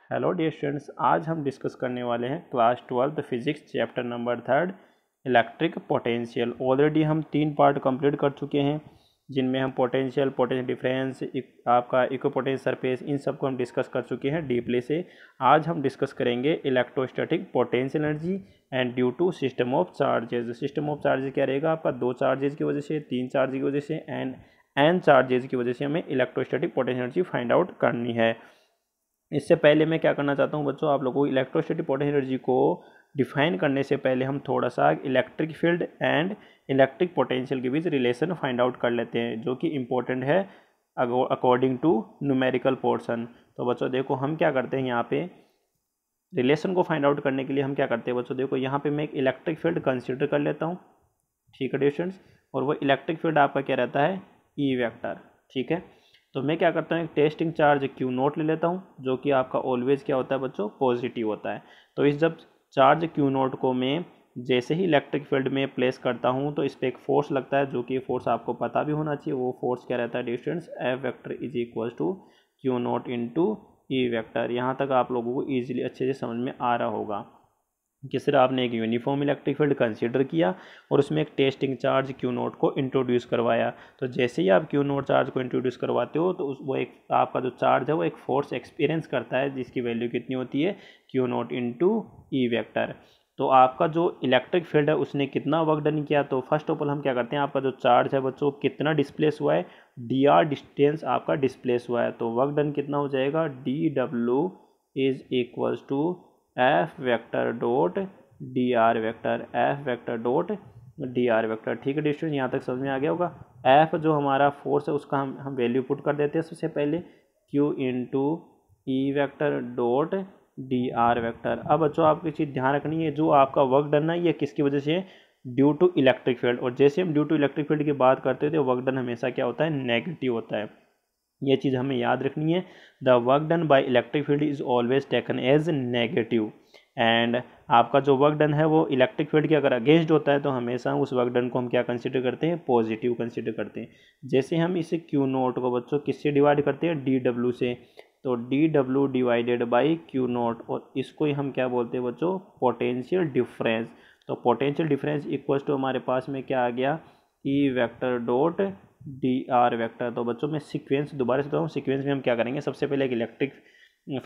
Hello dear students, आज हम discuss करने वाले हैं class 12 physics chapter number 3 electric potential. Already हम 3 पार्ट कंप्लीट कर चुके हैं जिनमें हम पोटेंशियल डिफरेंस, आपका इक्विपोटेंशियल सरफेस, इन सब को हम डिस्कस कर चुके हैं डीपली से। आज हम डिस्कस करेंगे electrostatic potential energy and due to system of charges. System of charges क्या रहेगा आपका? 2 चार्जेस की वजह से, 3 चार्ज की वजह से एंड n चार्जेस की वजह से हमें electrostatic potential energy find out करनी है। इससे पहले मैं क्या करना चाहता हूँ बच्चों, आप लोगों को इलेक्ट्रोस्टैटिक पोटेंशियल एनर्जी को डिफाइन करने से पहले हम थोड़ा सा electric field and electric potential के बीच रिलेशन फाइंड आउट कर लेते हैं, जो कि इम्पोर्टेंट है अकॉर्डिंग टू न्यूमेरिकल पोर्शन। तो बच्चों देखो हम क्या करते हैं, यहाँ पे रिलेशन को फाइंड आउट करने के लिए हम क्या करते हैं बच्चों, देखो यहाँ पे मैं एक इलेक्ट्रिक फील्ड कंसिडर कर लेता हूँ, ठीक है डिस्टेंस, और वो इलेक्ट्रिक फील्ड आपका क्या रहता है? ई वेक्टर, ठीक है। तो मैं क्या करता हूँ, एक टेस्टिंग चार्ज क्यू नोट ले लेता हूँ, जो कि आपका ऑलवेज क्या होता है बच्चों? पॉजिटिव होता है। तो इस जब चार्ज क्यू नोट को मैं जैसे ही इलेक्ट्रिक फील्ड में प्लेस करता हूँ तो इस पर एक फोर्स लगता है, जो कि फोर्स आपको पता भी होना चाहिए। वो फोर्स क्या रहता है distance? F vector is equal to Q nought into E vector. यहाँ तक आप लोगों को ईजिली अच्छे से समझ में आ रहा होगा कि सिर्फ आपने एक यूनिफॉर्म इलेक्ट्रिक फील्ड कंसीडर किया और उसमें एक टेस्टिंग चार्ज क्यू नोट को इंट्रोड्यूस करवाया। तो जैसे ही आप क्यू नोट चार्ज को इंट्रोड्यूस करवाते हो तो वो एक आपका जो चार्ज है वो एक फोर्स एक्सपीरियंस करता है, जिसकी वैल्यू कितनी होती है? Q nought into E vector. तो आपका जो इलेक्ट्रिक फील्ड है उसने कितना वर्क डन किया? तो फर्स्ट ऑफ ऑल हम क्या करते हैं, आपका जो चार्ज है बच्चों कितना डिस्प्लेस हुआ है? डी आर डिस्टेंस आपका डिस्प्लेस हुआ है। तो वर्क डन कितना हो जाएगा? D W is equals to F vector dot D R vector, F vector dot D R vector. ठीक है डिस्टेंस, यहाँ तक समझ में आ गया होगा। एफ जो हमारा फोर्स है उसका हम वैल्यू पुट कर देते हैं सबसे पहले, Q into E vector dot D R vector. अब बच्चों आपकी चीज़ ध्यान रखनी है, जो आपका वर्क डन है ये किसकी वजह से है? Due to electric field. और जैसे हम ड्यू टू इलेक्ट्रिक फील्ड की बात करते हैं तो वर्क डन हमेशा क्या होता है? नेगेटिव होता है। ये चीज़ हमें याद रखनी है। The work done by electric field is always taken as negative. And आपका जो वर्क डन है वो इलेक्ट्रिक फील्ड के अगर अगेंस्ट होता है तो हमेशा उस वर्क डन को हम क्या कंसिडर करते हैं? पॉजिटिव कंसिडर करते हैं। जैसे हम इस क्यू नोट को बच्चों किससे डिवाइड करते हैं? डी डब्ल्यू से। तो D W divided by Q note, और इसको ही हम क्या बोलते हैं बच्चों? Potential difference. तो पोटेंशियल डिफरेंस इक्वल्स टू हमारे पास में क्या आ गया? ई vector dot D R vector. तो बच्चों मैं सीक्वेंस दोबारा से बताऊँ, सीक्वेंस में हम क्या करेंगे, सबसे पहले एक इलेक्ट्रिक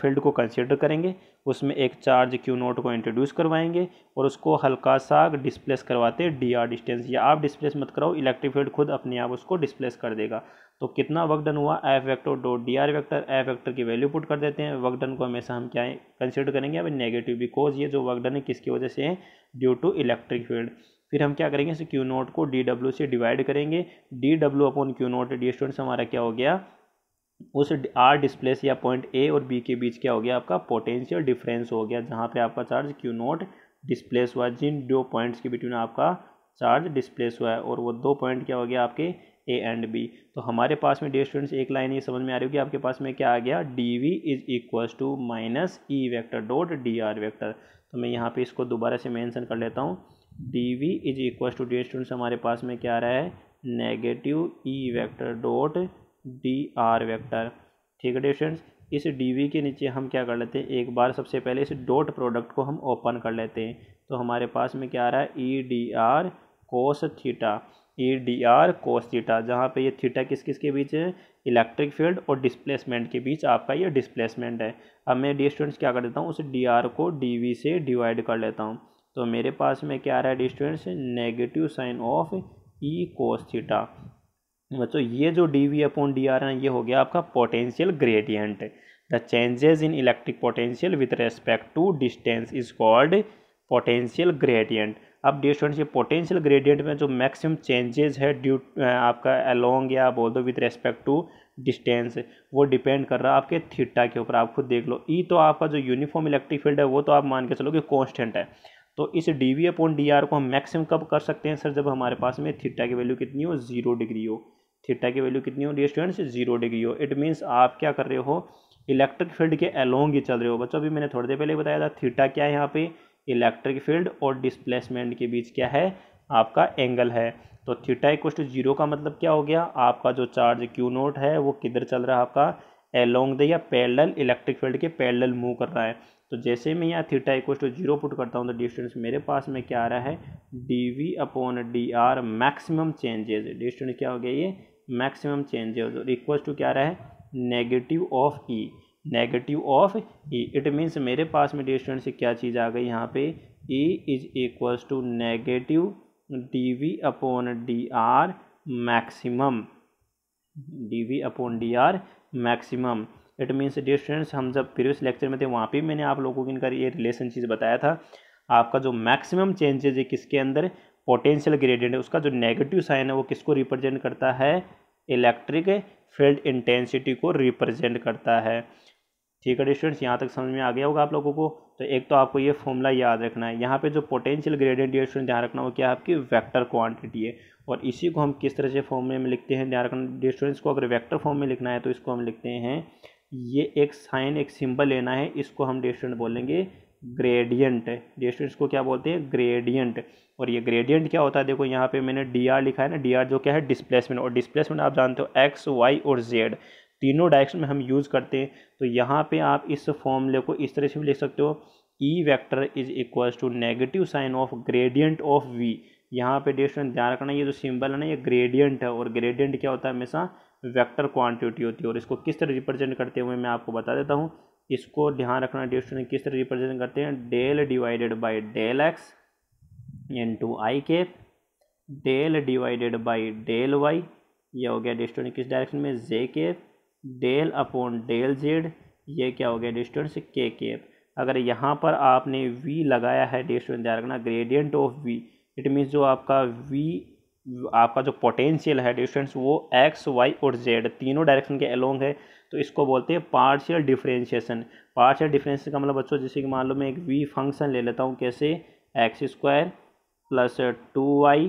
फील्ड को कंसीडर करेंगे, उसमें एक चार्ज क्यू नोट को इंट्रोड्यूस करवाएंगे और उसको हल्का सा डिस्प्लेस करवाते हैं डी आर डिस्टेंस। या आप डिस्प्लेस मत कराओ, इलेक्ट्रिक फील्ड खुद अपने आप उसको डिस्प्लेस कर देगा। तो कितना वर्क डन हुआ? F vector dot D R vector. F vector की वैल्यू पुट कर देते हैं। वर्क डन को हमेशा हम क्या कंसिडर करेंगे? अब नेगेटिव, बिकॉज ये जो वर्क डन है किसकी वजह से है? Due to electric field. फिर हम क्या करेंगे, इस क्यू नोट को डी डब्ल्यू से डिवाइड करेंगे। D W upon Q nought dear students हमारा क्या हो गया? उस आर डिस्प्लेस या पॉइंट ए और बी के बीच क्या हो गया? आपका पोटेंशियल डिफरेंस हो गया, जहाँ पे आपका चार्ज क्यू नोट डिस्प्लेस हुआ, जिन दो पॉइंट्स के बिटवीन आपका चार्ज डिस्प्लेस हुआ है। और वो दो पॉइंट क्या हो गया? आपके ए एंड बी। तो हमारे पास में डियर स्टूडेंट्स एक लाइन ये समझ में आ रही होगी आपके पास में क्या आ गया? D V is equals to minus E vector dot D R vector. तो मैं यहाँ पे इसको दोबारा से मेंशन कर लेता हूँ। D V is equals to dear students हमारे पास में क्या आ रहा है? Negative E vector dot D R vector. ठीक है डियर स्टूडेंट्स, इस डी वी के नीचे हम क्या कर लेते हैं, एक बार सबसे पहले इस डॉट प्रोडक्ट को हम ओपन कर लेते हैं। तो हमारे पास में क्या आ रहा है? E D R cos theta, E D R cos theta, जहाँ पे ये थीटा किस किस के बीच है? इलेक्ट्रिक फील्ड और डिस्प्लेसमेंट के बीच आपका ये डिस्प्लेसमेंट है। अब मैं डियर स्टूडेंट्स क्या कर देता हूँ, उस डी आर को डी वी से डिवाइड कर लेता हूँ। तो मेरे पास में क्या आ रहा है dear students? Negative sign of E cos theta. बच्चों ये जो D V upon D R है ये हो गया आपका potential gradient. The changes in electric potential with respect to distance is called potential gradient. अब डियर स्टूडेंट्स ये पोटेंशियल ग्रेडियंट में जो मैक्सिमम चेंजेस है ड्यू आपका अलोंग या बोल दो विथ रेस्पेक्ट टू डिस्टेंस, वो डिपेंड कर रहा है आपके थीटा के ऊपर। आप खुद देख लो, ई तो आपका जो यूनिफॉर्म इलेक्ट्रिक फील्ड है वो तो आप मान के चलो कि कॉन्स्टेंट है। तो इस D V upon D R को हम मैक्सिमम कब कर सकते हैं सर? जब हमारे पास में थीटा की वैल्यू कितनी हो? 0 डिग्री हो। थीटा की वैल्यू कितनी हो डियर स्टूडेंट्स? 0 डिग्री हो। इट मीन्स आप क्या कर रहे हो? इलेक्ट्रिक फील्ड के अलोंग ही चल रहे हो। बच्चों अभी मैंने थोड़ी देर पहले बताया था थीटा क्या है यहाँ पे? इलेक्ट्रिक फील्ड और डिस्प्लेसमेंट के बीच क्या है? आपका एंगल है। तो थीटा इक्वल टू 0 का मतलब क्या हो गया? आपका जो चार्ज क्यू नोट है वो किधर चल रहा है? आपका एलोंग द या पैरेलल इलेक्ट्रिक फील्ड के पैरेलल मूव कर रहा है। तो जैसे मैं यहाँ थीटा इक्वल टू 0 पुट करता हूँ तो डिस्टेंस मेरे पास में क्या आ रहा है, dv/dr मैक्सिमम चेंजेस। डिस्टेंस क्या हो गया, ये मैक्सिमम चेंजेस, और इक्वल टू क्या आ रहा है, negative of E, negative of E. It means मेरे पास में डिस्टेंस से क्या चीज़ आ गई यहाँ पे, E is equals to negative dv/dr maximum, dv/dr maximum. It means distance, हम जब प्रीवियस लेक्चर में थे वहाँ पे मैंने आप लोगों को इनका ये रिलेशन चीज़ बताया था। आपका जो मैक्सिमम चेंजेज है किसके अंदर, पोटेंशियल ग्रेडियंट है, उसका जो नेगेटिव साइन है वो किसको रिप्रेजेंट करता है, इलेक्ट्रिक फील्ड इंटेंसिटी को रिप्रेजेंट करता है। ठीक है स्टूडेंट्स, यहाँ तक समझ में आ गया होगा आप लोगों को। तो एक तो आपको ये फॉर्मूला याद रखना है। यहाँ पे जो पोटेंशियल ग्रेडियंट है स्टूडेंट ध्यान रखना, वो क्या है, आपकी वेक्टर क्वांटिटी है। और इसी को हम किस तरह से फॉर्मूले में लिखते हैं, ध्यान रखना स्टूडेंट्स को, अगर वेक्टर फॉर्म में लिखना है तो इसको हम लिखते हैं, ये एक साइन, एक सिंबल लेना है, इसको हम स्टूडेंट बोलेंगे ग्रेडियंट। स्टूडेंट्स को क्या बोलते हैं, ग्रेडियंट। और ये ग्रेडियंट क्या होता है, देखो यहाँ पे मैंने डी आर लिखा है ना, डी आर जो क्या है, डिस्प्लेसमेंट। और डिस्प्लेसमेंट आप जानते हो एक्स, वाई और जेड तीनों डायरेक्शन में हम यूज़ करते हैं। तो यहाँ पे आप इस फॉर्मूले को इस तरह से भी लिख सकते हो, E vector is equals to negative sign of gradient of V. यहाँ पे डिस्टेंस ध्यान रखना, ये जो सिंबल है ना, ये ग्रेडियंट है, और ग्रेडियंट क्या होता है, हमेशा वेक्टर क्वांटिटी होती है। और इसको किस तरह रिप्रेजेंट करते हुए मैं आपको बता देता हूँ। इसको ध्यान रखना डिस्टेंस किस तरह रिप्रेजेंट करते हैं, del divided by del x into i cap, del divided by del y, ये हो गया डिस्टेंस किस डायरेक्शन में, j cap, del upon del z, ये क्या हो गया डिस्टेंस के कैप। अगर यहाँ पर आपने v लगाया है डिस्टेंस ध्यान रखना, gradient of v, it means जो आपका v, आपका जो पोटेंशियल है डिस्टेंस वो x, y और z तीनों डायरेक्शन के अलोंग है। तो इसको बोलते हैं पार्शियल डिफरेंशिएशन। पार्शियल डिफरेंशिएशन का मतलब बच्चों, जैसे कि मान लो मैं एक v फंक्शन ले लेता हूँ, कैसे, x² plus 2y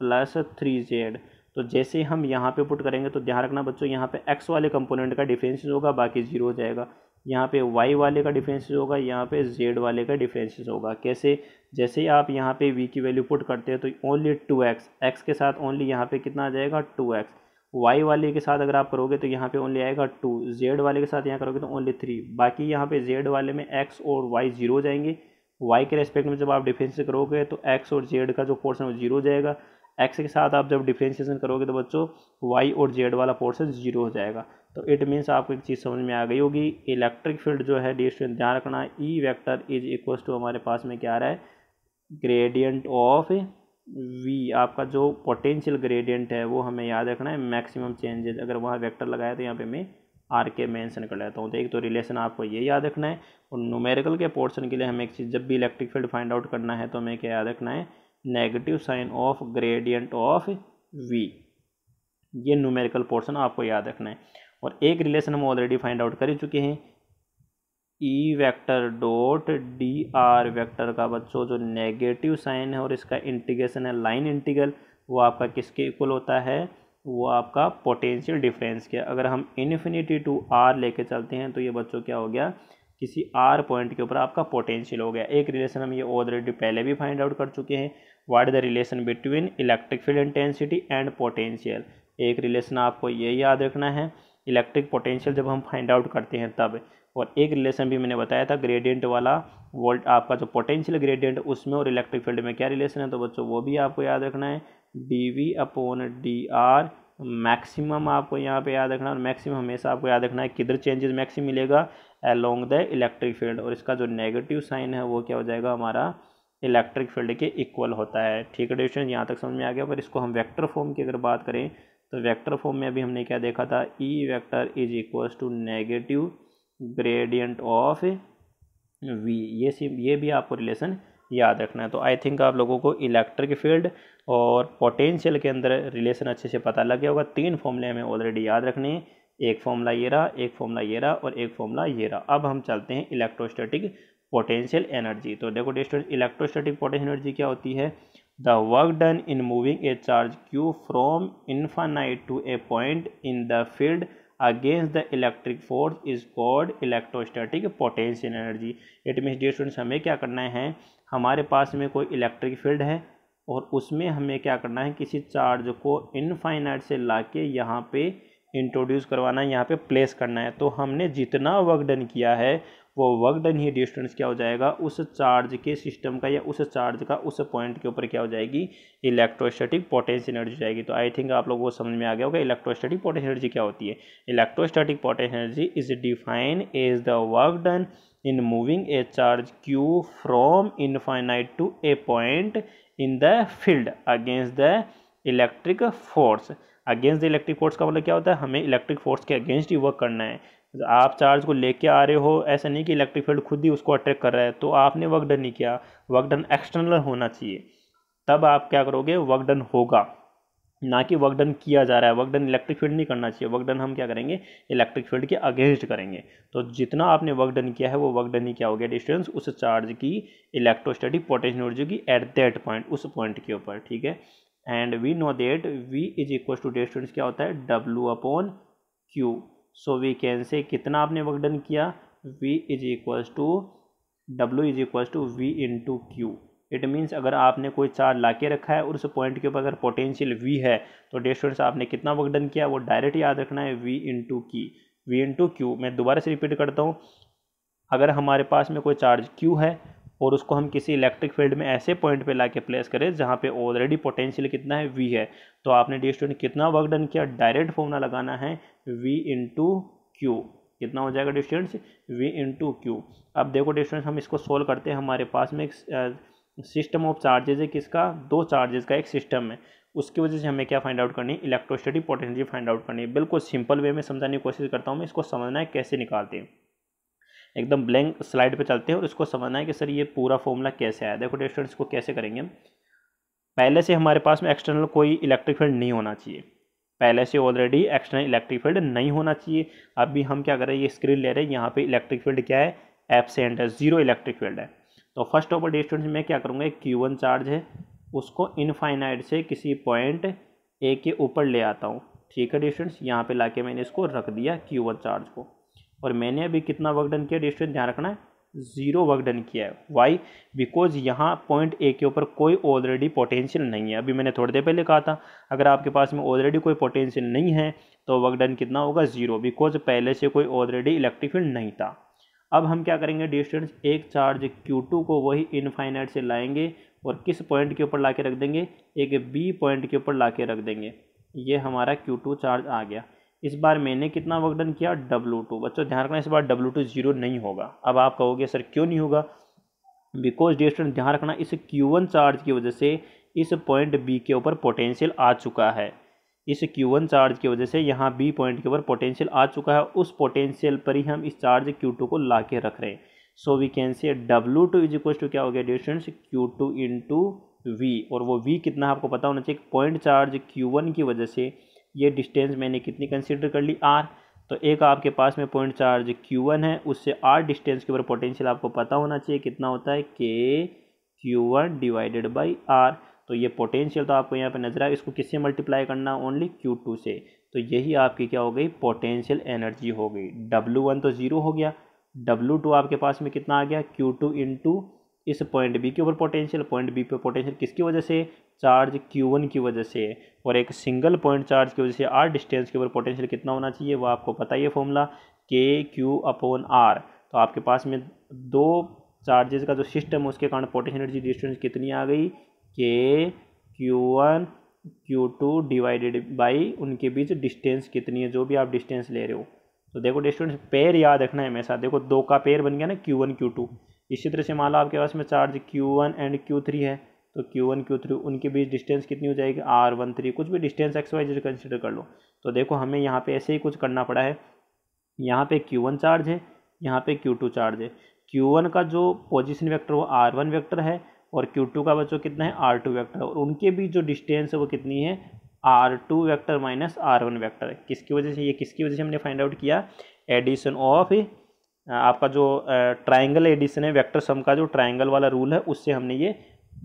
plus 3z। तो जैसे हम यहाँ पे पुट करेंगे तो ध्यान रखना बच्चों, यहाँ पे x वाले कंपोनेंट का डिफरेंशियल होगा, बाकी 0 हो जाएगा। यहाँ पे y वाले का डिफरेंशियल होगा, यहाँ पे z वाले का डिफरेंशियल होगा। कैसे, जैसे ही आप यहाँ पे v की वैल्यू पुट करते हैं तो ओनली 2x, x के साथ ओनली यहाँ पे कितना आ जाएगा 2x, y वाले के साथ अगर आप करोगे तो यहाँ पे ओनली आएगा 2, z वाले के साथ यहाँ करोगे तो ओनली 3। बाकी यहाँ पे z वाले में x और y 0 हो जाएंगे। y के रेस्पेक्ट में जब आप डिफरेंशिएट करोगे तो x और z का जो पोर्शन है वो 0 हो जाएगा। x के साथ आप जब डिफरेंशिएशन करोगे तो बच्चों y और z वाला पोर्शन 0 हो जाएगा। तो इट मीन्स आपको एक चीज़ समझ में आ गई होगी, इलेक्ट्रिक फील्ड जो है डिस्टेंस ध्यान रखना, E vector is equal to हमारे पास में क्या आ रहा है, ग्रेडियंट ऑफ v। आपका जो पोटेंशियल ग्रेडियंट है वो हमें याद रखना है, मैक्सिमम चेंजेस। अगर वहाँ वेक्टर लगाया तो यहाँ पे मैं आर के मेंशन कर लेता हूँ। तो एक तो रिलेशन आपको ये याद रखना है। और न्यूमेरिकल के पोर्शन के लिए हमें एक चीज़, जब भी इलेक्ट्रिक फील्ड फाइंड आउट करना है तो हमें क्या याद रखना है, negative sign of gradient of v। ये न्यूमेरिकल पोर्शन आपको याद रखना है। और एक रिलेशन हम ऑलरेडी फाइंड आउट कर ही चुके हैं, ई vector dot D R vector का बच्चों जो नेगेटिव साइन है और इसका इंटीग्रेशन है लाइन इंटीग्रल, वो आपका किसके इक्वल होता है, वो आपका पोटेंशियल डिफरेंस के। अगर हम इन्फिनिटी टू आर लेके चलते हैं तो ये बच्चों क्या हो गया, किसी आर पॉइंट के ऊपर आपका पोटेंशियल हो गया। एक रिलेशन हम ये ऑलरेडी पहले भी फाइंड आउट कर चुके हैं, what is the relation between electric field intensity and potential. एक रिलेशन आपको ये याद रखना है, इलेक्ट्रिक पोटेंशियल जब हम फाइंड आउट करते हैं तब। और एक रिलेशन भी मैंने बताया था ग्रेडियंट वाला, वोल्ट आपका जो पोटेंशियल ग्रेडियंट उसमें और इलेक्ट्रिक फील्ड में क्या रिलेशन है, तो बच्चों वो भी आपको याद रखना है, dv/dr मैक्सिमम आपको यहाँ पे याद रखना है। और मैक्सिमम हमेशा आपको याद रखना है किधर चेंजेस मैक्सिमम मिलेगा, अलोंग द इलेक्ट्रिक फील्ड। और इसका जो नेगेटिव साइन है वो क्या हो जाएगा, हमारा इलेक्ट्रिक फील्ड के इक्वल होता है। ठीक है डिस्टेंस, यहाँ तक समझ में आ गया। पर इसको हम वेक्टर फॉर्म की अगर बात करें तो वेक्टर फॉर्म में अभी हमने क्या देखा था, E vector is equals to negative gradient of V. ये भी आपको रिलेशन याद रखना है। तो आई थिंक आप लोगों को इलेक्ट्रिक फील्ड और पोटेंशियल के अंदर रिलेशन अच्छे से पता लग गया होगा। 3 फॉर्मूले हमें ऑलरेडी याद रखने हैं, एक फॉर्मूला ये रहा, एक फॉर्मूला ये रहा और एक फॉर्मूला ये रहा। अब हम चलते हैं इलेक्ट्रोस्टैटिक पोटेंशियल एनर्जी। तो देखो डिस्टेंस, इलेक्ट्रोस्टैटिक पोटेंशियल एनर्जी क्या होती है, the work done in moving a charge Q from infinite to a point in the field against the electric force is called electrostatic potential energy. It means dear students, हमें क्या करना है, हमारे पास में कोई इलेक्ट्रिक फील्ड है और उसमें हमें क्या करना है, किसी चार्ज को इनफाइनाइट से लाके यहाँ पे इंट्रोड्यूस करवाना है, यहाँ पे प्लेस करना है। तो हमने जितना वर्क डन किया है वो वर्क डन ही डिस्टेंस क्या हो जाएगा, उस चार्ज के सिस्टम का या उस चार्ज का उस पॉइंट के ऊपर क्या हो जाएगी, इलेक्ट्रोस्टैटिक पोटेंशियल एनर्जी जाएगी। तो आई थिंक आप लोग वो समझ में आ गया होगा इलेक्ट्रोस्टैटिक पोटेंशियल एनर्जी क्या होती है। Electrostatic potential energy is defined as the work done in moving a charge q from infinite to a point in the field against the electric force। Against the electric force का मतलब क्या होता है, हमें electric force के against ही work करना है। आप चार्ज को लेके आ रहे हो, ऐसा नहीं कि इलेक्ट्रिक फील्ड खुद ही उसको अट्रैक्ट कर रहा है, तो आपने वर्क डन नहीं किया, वर्क डन एक्सटर्नल होना चाहिए, तब आप क्या करोगे, वर्क डन होगा, ना कि वर्क डन किया जा रहा है। वर्क डन इलेक्ट्रिक फील्ड नहीं करना चाहिए, वर्क डन हम क्या करेंगे, इलेक्ट्रिक फील्ड के अगेंस्ट करेंगे। तो जितना आपने वर्क डन किया है वो वर्क डन ही क्या हो गया, डिस्टेंस उस चार्ज की इलेक्ट्रोस्टैटिक पोटेंशियल एनर्जी की एट दैट पॉइंट, उस पॉइंट के ऊपर, ठीक है। And we know that V is equal to distance क्या होता है, W/Q। So we can say कितना आपने वर्क डन किया, V is equal to W is equal to V into Q। It means अगर आपने कोई चार्ज ला के रखा है और उस पॉइंट के ऊपर अगर पोटेंशियल V है तो डिस्टेंस आपने कितना वर्क डन किया, वो डायरेक्ट याद रखना है, V इंटू Q। मैं दोबारा से रिपीट करता हूँ, अगर हमारे पास में कोई चार्ज Q है और उसको हम किसी इलेक्ट्रिक फील्ड में ऐसे पॉइंट पे ला के प्लेस करें जहाँ पे ऑलरेडी पोटेंशियल कितना है, V है, तो आपने डिस्टेंस कितना वर्क डन किया, डायरेक्ट फॉर्मूला लगाना है V इंटू Q। कितना हो जाएगा डिस्टेंस, V इंटू Q। अब देखो डिस्टेंस हम इसको सोल्व करते हैं, हमारे पास में एक सिस्टम ऑफ चार्जेज है, किसका, दो चार्जेस का एक सिस्टम है, उसकी वजह से हमें क्या फाइंड आउट करनी है, इलेक्ट्रोस्टैटिक पोटेंशियल फाइंड आउट करनी है। बिल्कुल सिंपल वे में समझाने की कोशिश करता हूँ मैं, इसको समझना है कैसे निकालते हैं। एकदम ब्लैंक स्लाइड पे चलते हैं और इसको समझना है कि सर ये पूरा फॉर्मूला कैसे आया। देखो डिस्टेंस को कैसे करेंगे हम, पहले से हमारे पास में एक्सटर्नल कोई इलेक्ट्रिक फील्ड नहीं होना चाहिए, पहले से ऑलरेडी एक्सटर्नल इलेक्ट्रिक फील्ड नहीं होना चाहिए। अभी हम क्या कर रहे हैं, ये स्क्रीन ले रहे हैं, यहाँ पे इलेक्ट्रिक फील्ड क्या है, एब्सेंट है, जीरो इलेक्ट्रिक फील्ड है। तो फर्स्ट ऑफ ऑल डिस्टेंस में क्या करूँगा, एक Q1 चार्ज है, उसको इनफाइनाइट से किसी पॉइंट A के ऊपर ले आता हूँ, ठीक है। डिस्टेंस यहाँ पे लाके मैंने इसको रख दिया Q1 चार्ज को, और मैंने अभी कितना वर्क डन किया, डिस्टेंस ध्यान रखना है, जीरो वर्क डन किया है। वाई, बिकॉज यहाँ पॉइंट A के ऊपर कोई ऑलरेडी पोटेंशियल नहीं है। अभी मैंने थोड़ी देर पहले कहा था अगर आपके पास में ऑलरेडी कोई पोटेंशियल नहीं है तो वर्क डन कितना होगा, जीरो, बिकॉज पहले से कोई ऑलरेडी इलेक्ट्रिक फील्ड नहीं था। अब हम क्या करेंगे, डिस्टेंस एक चार्ज Q2 को वही इनफाइनाइट से लाएंगे और किस पॉइंट के ऊपर ला के रख देंगे, एक B पॉइंट के ऊपर ला के रख देंगे। ये हमारा Q2 चार्ज आ गया। इस बार मैंने कितना वर्क डन किया, W2। बच्चों ध्यान रखना, इस बार W2 जीरो नहीं होगा। अब आप कहोगे सर क्यों नहीं होगा, बिकॉज डिस्टेंस ध्यान रखना, इस Q1 चार्ज की वजह से इस पॉइंट B के ऊपर पोटेंशियल आ चुका है। इस Q1 चार्ज की वजह से यहाँ B पॉइंट के ऊपर पोटेंशियल आ चुका है, उस पोटेंशियल पर ही हम इस चार्ज Q2 को ला के रख रहे हैं। So we can say W2 is equal to क्या हो गया, डिस्टेंस Q2 इंटू V, और वो V कितना आपको पता होना चाहिए, पॉइंट चार्ज Q1 की वजह से ये डिस्टेंस मैंने कितनी कंसिडर कर ली, R। तो एक आपके पास में पॉइंट चार्ज Q1 है, उससे R डिस्टेंस के ऊपर पोटेंशियल आपको पता होना चाहिए कितना होता है, KQ1 डिवाइडेड बाई R। तो ये पोटेंशियल तो आपको यहाँ पे नजर आए, इसको किससे मल्टीप्लाई करना, ओनली Q2 से। तो यही आपकी क्या हो गई, पोटेंशियल एनर्जी हो गई। W1 तो जीरो हो गया, W2 आपके पास में कितना आ गया, Q2 इंटू इस पॉइंट B के ऊपर पोटेंशियल, पॉइंट B पे पोटेंशियल किसकी वजह से, चार्ज Q1 की वजह से, और एक सिंगल पॉइंट चार्ज की वजह से R डिस्टेंस के ऊपर पोटेंशियल कितना होना चाहिए, वो आपको पता ही है फॉर्मूला, KQ/R। तो आपके पास में दो चार्जेस का जो सिस्टम है उसके कारण पोटेंशियल एनर्जी डिस्टेंस कितनी आ गई, KQ1 Q2 डिवाइडेड बाई उनके बीच डिस्टेंस कितनी है, जो भी आप डिस्टेंस ले रहे हो। तो देखो डिस्टेंस पेयर याद रखना है हमेशा, देखो दो का पेयर बन गया ना, Q1 Q2। इसी तरह से मान लो आपके पास में चार्ज Q1 एंड Q3 है, तो Q1 Q3 उनके बीच डिस्टेंस कितनी हो जाएगी, R13, कुछ भी डिस्टेंस XYZ कंसिडर कर लो। तो देखो हमें यहाँ पे ऐसे ही कुछ करना पड़ा है, यहाँ पे Q1 चार्ज है, यहाँ पे Q2 चार्ज है। Q1 का जो पोजीशन वेक्टर वो R1 वेक्टर है, और Q2 का बच्चों कितना है, R2 वेक्टर है, और उनके बीच जो डिस्टेंस है वो कितनी है, R2 vector minus R1 vector है। किसकी वजह से, ये किसकी वजह से हमने फाइंड आउट किया, एडिशन ऑफ आपका जो ट्राइंगल एडिशन है, वेक्टर सम का जो ट्राइंगल वाला रूल है, उससे हमने ये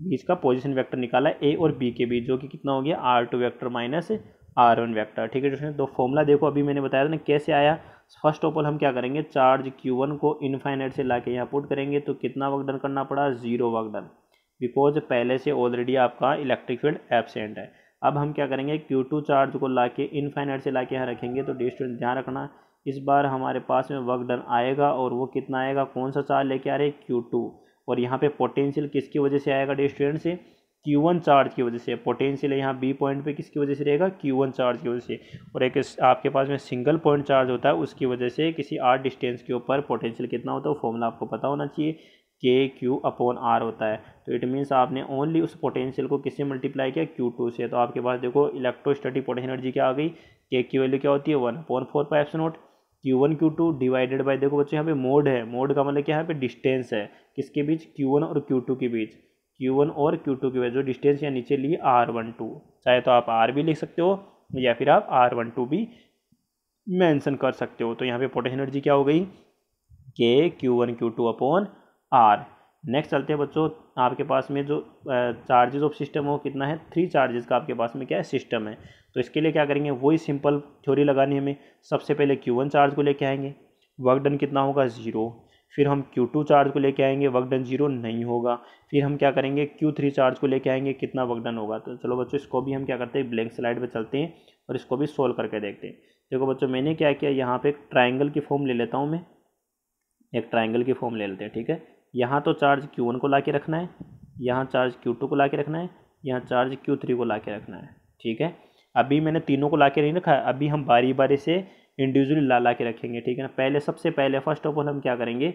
बीच का पोजीशन वेक्टर निकाला A और B के बीच, जो कि कितना हो गया, R2 vector minus R1 vector, ठीक है। तो फॉर्मूला देखो अभी मैंने बताया था ना कैसे आया। फर्स्ट ऑफ ऑल हम क्या करेंगे, चार्ज Q1 को इनफाइनाइट से लाके यहाँ पुट करेंगे, तो कितना वर्क डन करना पड़ा, जीरो वर्क डन, बिकॉज पहले से ऑलरेडी आपका इलेक्ट्रिक फील्ड एब्सेंट है। अब हम क्या करेंगे, Q2 चार्ज को लाके इनफाइनाइट से लाके यहाँ रखेंगे। तो डियर स्टूडेंट ध्यान रखना, इस बार हमारे पास में वर्क डन आएगा और वो कितना आएगा, कौन सा चार्ज लेके आ रहे हैं, Q2। और यहाँ पे पोटेंशियल किसकी वजह से आएगा डियर स्टूडेंट से, Q1 चार्ज की वजह से। पोटेंशियल यहाँ बी पॉइंट पे किसकी वजह से रहेगा, Q1 चार्ज की वजह से। और एक आपके पास में सिंगल पॉइंट चार्ज होता है, उसकी वजह से किसी आर डिस्टेंस के ऊपर पोटेंशियल कितना होता है, वो फॉर्मूला आपको पता होना चाहिए, KQ/R होता है। तो इट मीन्स आपने ओनली उस पोटेंशियल को किससे मल्टीप्लाई किया, Q2 से। तो आपके पास देखो इलेक्ट्रोस्टैटिक पोटेंशियल एनर्जी क्या आ गई, K की वैल्यू क्या होती है 1/4πε0 Q1 Q2 डिवाइडेड बाई, देखो बच्चों यहाँ पे मोड है, मोड का मतलब क्या है, यहाँ पे डिस्टेंस है किसके बीच, Q1 और Q2 के बीच, Q1 और Q2 के बीच जो डिस्टेंस यहाँ नीचे लिए R12। चाहे तो आप R भी लिख सकते हो या फिर आप R12 भी मेंशन कर सकते हो। तो यहाँ पे पोटेंशियल एनर्जी क्या हो गई, KQ1Q2/R। नेक्स्ट चलते हैं बच्चों, आपके पास में जो चार्जेस ऑफ सिस्टम हो कितना है, 3 चार्जेस का आपके पास में क्या है, सिस्टम है। तो इसके लिए क्या करेंगे, वही सिंपल थ्योरी लगानी हमें। सबसे पहले Q1 चार्ज को लेके आएंगे, वर्क डन कितना होगा, 0। फिर हम Q2 चार्ज को लेके आएंगे, वर्क डन 0 नहीं होगा। फिर हम क्या करेंगे, Q3 चार्ज को लेके आएंगे, कितना वर्क डन होगा। तो चलो बच्चों इसको भी हम क्या करते हैं, ब्लैंक स्लाइड पे चलते हैं और इसको भी सोल्व करके देखते हैं। देखो बच्चों मैंने क्या किया, यहाँ पे एक ट्राइंगल की फॉर्म ले लेता हूँ मैं, एक ट्राइंगल की फॉर्म ले लेते हैं, ठीक है। यहाँ तो चार्ज Q1 को ला के रखना है, यहाँ चार्ज Q2 को ला के रखना है, यहाँ चार्ज Q3 को ला के रखना है, ठीक है। अभी मैंने तीनों को ला के नहीं रखा है, अभी हम बारी बारी से इंडिविजुअली ला के रखेंगे, ठीक है ना। पहले सबसे पहले फर्स्ट ऑफ ऑल हम क्या करेंगे,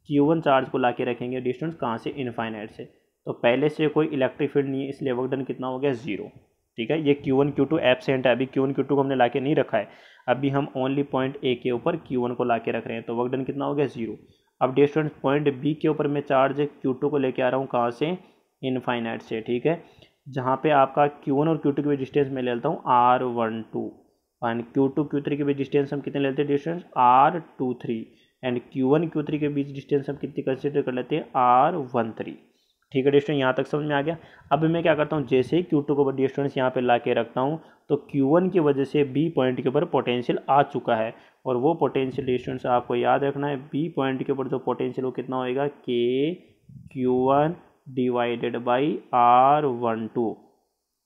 Q1 चार्ज को ला के रखेंगे, डिस्टेंस कहाँ से, इनफाइनाइट से। तो पहले से कोई इलेक्ट्रिक फील्ड नहीं है, इसलिए वर्क डन कितना हो गया, 0, ठीक है। ये Q1 Q2 एब्सेंट है, अभी Q1 Q2 को हमने ला के नहीं रखा है, अभी हम ओनली पॉइंट ए के ऊपर Q1 को ला के रख रहे हैं। तो वर्क डन कितना हो गया, 0। अब डियर स्टूडेंट पॉइंट बी के ऊपर मैं चार्ज Q2 को लेके आ रहा हूँ, कहाँ से, इनफाइनाइट से, ठीक है। जहाँ पे आपका Q1 और Q2 के बीच डिस्टेंस मैं ले लेता हूँ R12 एंड Q2 Q3 के बीच डिस्टेंस हम कितने लेते हैं, distance R23 and Q1 Q3 के बीच डिस्टेंस हम कितनी कंसिडर कर लेते हैं, R13, ठीक है। डिस्टेंस यहाँ तक समझ में आ गया। अब मैं क्या करता हूँ, जैसे ही Q2 को डिस्टेंस यहाँ पे ला के रखता हूँ तो Q1 की वजह से B पॉइंट के ऊपर पोटेंशियल आ चुका है, और वो पोटेंशियल डिस्टेंस आपको याद रखना है, B पॉइंट के ऊपर जो पोटेंशियल वो कितना होएगा, KQ1 डिवाइडेड बाई R12।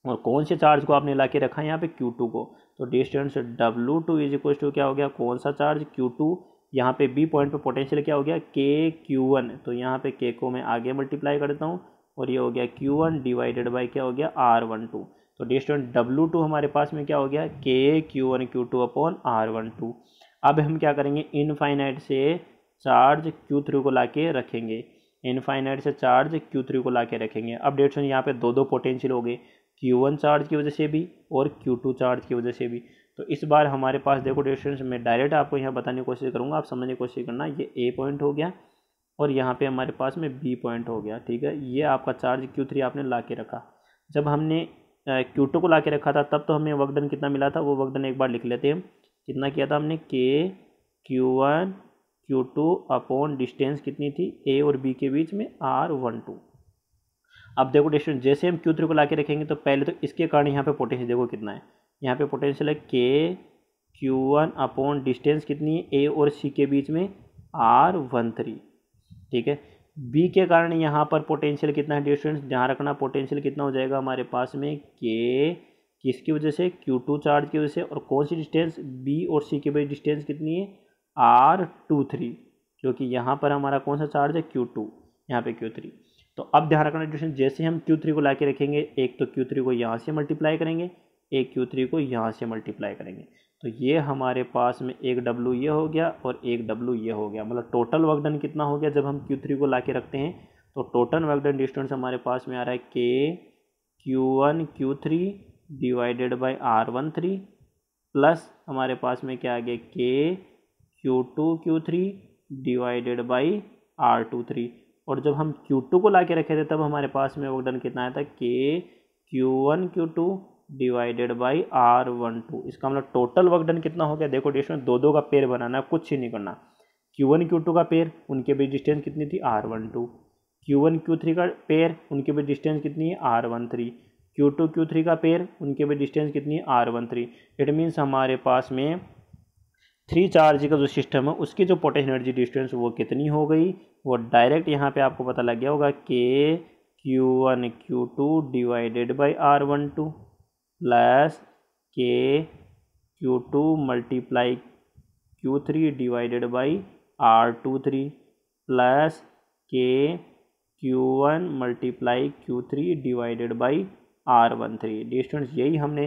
और कौन से चार्ज को आपने ला के रखा है यहाँ पे, Q2 को। तो distance W2 is equal to क्या हो गया, कौन सा चार्ज, Q2। यहाँ पे B पॉइंट पे पोटेंशियल क्या हो गया, KQ1। तो यहाँ पे K को मैं आगे मल्टीप्लाई करता हूँ और ये हो गया Q1 डिवाइडेड बाई क्या हो गया, R12। तो डिस्टेंस W2 हमारे पास में क्या हो गया, KQ1Q2/R12। अब हम क्या करेंगे, इनफाइनाइट से चार्ज Q3 को ला के रखेंगे, इनफाइनाइट से चार्ज Q3 को ला के रखेंगे। अब डिस्टेंस यहाँ पे दो पोटेंशियल हो गए, Q1 चार्ज की वजह से भी और Q2 चार्ज की वजह से भी। तो इस बार हमारे पास देखो डिस्टेंस मैं डायरेक्ट आपको यहाँ बताने की कोशिश करूँगा, आप समझने की कोशिश करना। ये A पॉइंट हो गया और यहाँ पे हमारे पास में B पॉइंट हो गया, ठीक है। ये आपका चार्ज Q3 आपने ला के रखा। जब हमने Q2 को ला के रखा था तब तो हमें वर्क डन कितना मिला था, वो वर्क डन एक बार लिख लेते हैं। कितना किया था हमने, KQ1 Q2 अपॉन डिस्टेंस कितनी थी, A और B के बीच में R12। अब देखो डिस्टेंस जैसे हम Q3 को ला के रखेंगे तो पहले तो इसके कारण यहाँ पे पोटेंशियल देखो कितना है, यहाँ पे पोटेंशियल है KQ1 अपॉन डिस्टेंस कितनी है, A और C के बीच में R13, ठीक है। B के कारण यहाँ पर पोटेंशियल कितना है, डिस्टेंस ध्यान रखना, पोटेंशियल कितना हो जाएगा हमारे पास में, K किसकी वजह से, Q2 चार्ज की वजह से। और कौन सी डिस्टेंस, B और C के बीच डिस्टेंस कितनी है, R23, क्योंकि यहाँ पर हमारा कौन सा चार्ज है, Q2, यहाँ पे Q3। तो अब ध्यान रखना डिस्टेंस जैसे हम Q3 को ला के रखेंगे, एक तो Q3 को यहाँ से मल्टीप्लाई करेंगे, एक Q3 को यहाँ से मल्टीप्लाई करेंगे। तो ये हमारे पास में एक W ये हो गया और एक W ये हो गया, मतलब टोटल वर्क डन कितना हो गया जब हम Q3 को ला के रखते हैं। तो टोटल वर्क डन डिस्टेंस हमारे पास में आ रहा है KQ1 Q3 divided by R13 plus हमारे पास में क्या आ गया, KQ2 Q3 divided by R23। और जब हम Q2 को ला के रखे थे तब हमारे पास में वर्क डन कितना आया था, KQ1 Q2 divided by R12। इसका मतलब टोटल वर्क डन कितना हो गया, देखो डिस्टेंस दो का पेयर बनाना है, कुछ ही नहीं करना। Q1 Q2 का पेयर, उनके बीच डिस्टेंस कितनी थी, R12। Q1 Q3 का पेयर, उनके बीच डिस्टेंस कितनी है, R13। Q2 Q3 का पेयर, उनके बीच डिस्टेंस कितनी है, R13। इट मीन्स हमारे पास में 3 चार्ज का जो सिस्टम है उसकी जो पोटेंशियल एनर्जी डिस्टेंस वो कितनी हो गई, वो डायरेक्ट यहाँ पे आपको पता लग गया होगा, KQ1 Q2 divided by R12, plus के Q2 multiply Q3 divided by R23 plus के Q1 multiply Q3 divided by R13। Distance यही हमने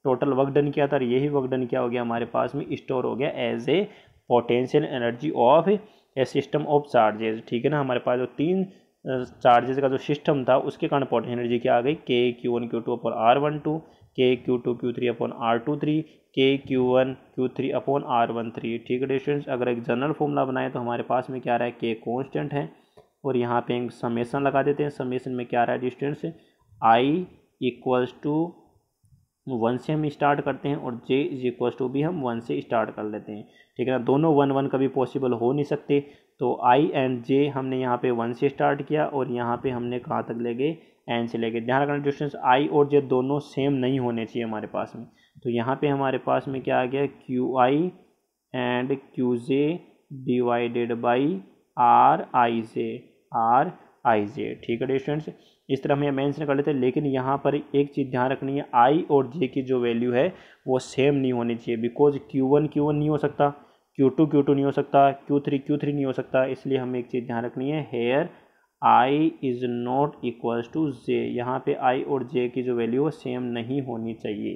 टोटल वर्क डन किया था और यही वर्क डन क्या हो गया हमारे पास में स्टोर हो गया as a potential energy of a system of charges. ठीक है ना, हमारे पास जो तीन चार्जेस का जो सिस्टम था उसके कारण पोटेंशियल एनर्जी क्या आ गई, के Q1 Q2 अपॉन R12, के Q2 Q3 अपॉन R23, के Q1 Q3 अपॉन R13। ठीक है डिस्टेंस, अगर एक जनरल फॉर्मूला बनाए तो हमारे पास में क्या आ रहा है, के कॉन्स्टेंट है और यहाँ पे एक समेसन लगा देते हैं। समेसन में क्या आ रहा है डिस्टेंस, आई इक्वल्स टू 1 से हम स्टार्ट करते हैं और j इज इक्वल टू भी हम 1 से स्टार्ट कर लेते हैं। ठीक है ना, दोनों 1 1 कभी पॉसिबल हो नहीं सकते, तो i एंड j हमने यहाँ पे 1 से स्टार्ट किया और यहाँ पे हमने कहाँ तक ले गए, n से ले गए। ध्यान रखना डिस्टेंस i और j दोनों सेम नहीं होने चाहिए हमारे पास में, तो यहाँ पे हमारे पास में क्या आ गया, qi and qj divided by rij। ठीक है डिस्टेंस, इस तरह हम ये मेंशन कर लेते हैं। लेकिन यहाँ पर एक चीज़ ध्यान रखनी है, आई और जे की जो वैल्यू है वो सेम नहीं होनी चाहिए, बिकॉज Q1 Q1 नहीं हो सकता, Q2 Q2 नहीं हो सकता, Q3 Q3 नहीं हो सकता। इसलिए हमें एक चीज़ ध्यान रखनी है, here i is not equals to j. यहाँ पे आई और जे की जो वैल्यू है सेम नहीं होनी चाहिए।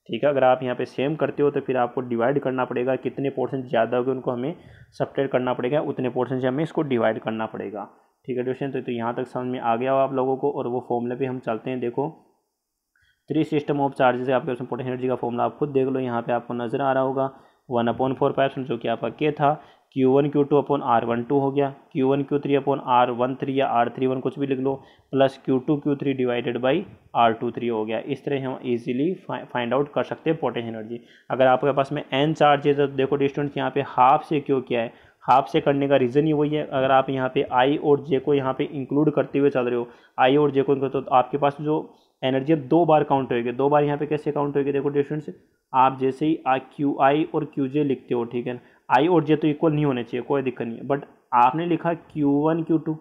ठीक है, अगर आप यहाँ पे सेम करते हो तो फिर आपको डिवाइड करना पड़ेगा, कितने पोर्शन ज़्यादा होंगे उनको हमें सब्ट्रैक्ट करना पड़ेगा, उतने पोर्शन से हमें इसको डिवाइड करना पड़ेगा। ठीक है क्वेश्चन, तो यहाँ तक समझ में आ गया हो आप लोगों को, और वो फॉर्मूले पे हम चलते हैं। देखो, 3 सिस्टम ऑफ चार्जेस है आपके, उसमें पोटेंशियल एनर्जी का फॉर्मूला आप खुद देख लो, यहाँ पे आपको नजर आ रहा होगा 1/4 जो कि आपका के था, Q1 Q2 अपॉन R12 हो गया, Q1 Q3 अपॉन R13 या R31 कुछ भी लिख लो, plus Q2 Q3 divided by R23 हो गया। इस तरह हम इजीली फाइंड आउट कर सकते हैं पोटेंशियल एनर्जी। अगर आपके पास में n चार्जेस है तो देखो डिस्टेंस यहाँ पे हाफ से क्यों किया है, हाफ से करने का रीज़न ही वही है, अगर आप यहाँ पे आई और जे को यहाँ पे इंक्लूड करते हुए चल रहे हो, आई और जे को, तो आपके पास जो एनर्जी है 2 बार काउंट होगी। 2 बार यहाँ पे कैसे काउंट होगी, देखो डिस्टेंस, आप जैसे ही क्यू आई और क्यू जे लिखते हो, ठीक है, आई और जे तो इक्वल नहीं होने चाहिए, कोई दिक्कत नहीं है, बट आपने लिखा Q1 Q2,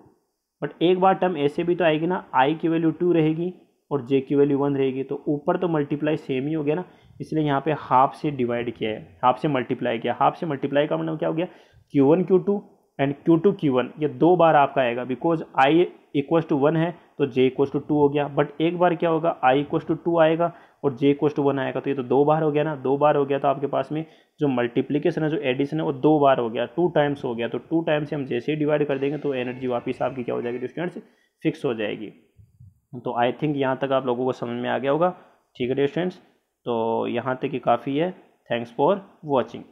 बट एक बार टर्म ऐसे भी तो आएगी ना, आई की वैल्यू 2 रहेगी और जे की वैल्यू 1 रहेगी, तो ऊपर तो मल्टीप्लाई सेम ही हो गया ना, इसलिए यहाँ पे हाफ से डिवाइड किया है, हाफ से मल्टीप्लाई किया। हाफ से मल्टीप्लाई का मतलब क्या हो गया, Q1 Q2 and Q2 Q1, ये 2 बार आपका आएगा, बिकॉज आई इक्वल टू 1 है तो जे इक्वल टू 2 हो गया, बट एक बार क्या होगा, आई इक्वल टू 2 आएगा और जे इक्वल टू 1 आएगा, तो ये तो 2 बार हो गया ना। 2 बार हो गया तो आपके पास में जो मल्टीप्लिकेशन है, जो एडिशन है, वो 2 बार हो गया, 2 टाइम्स हो गया, तो 2 टाइम्स से हम जैसे ही डिवाइड कर देंगे तो एनर्जी वापस आपकी क्या हो जाएगी, डिस्टेंस फिक्स हो जाएगी। तो आई थिंक यहाँ तक आप लोगों को समझ में आ गया होगा। ठीक है डिस्टेंस, तो यहाँ तक ही काफ़ी है। Thanks for watching.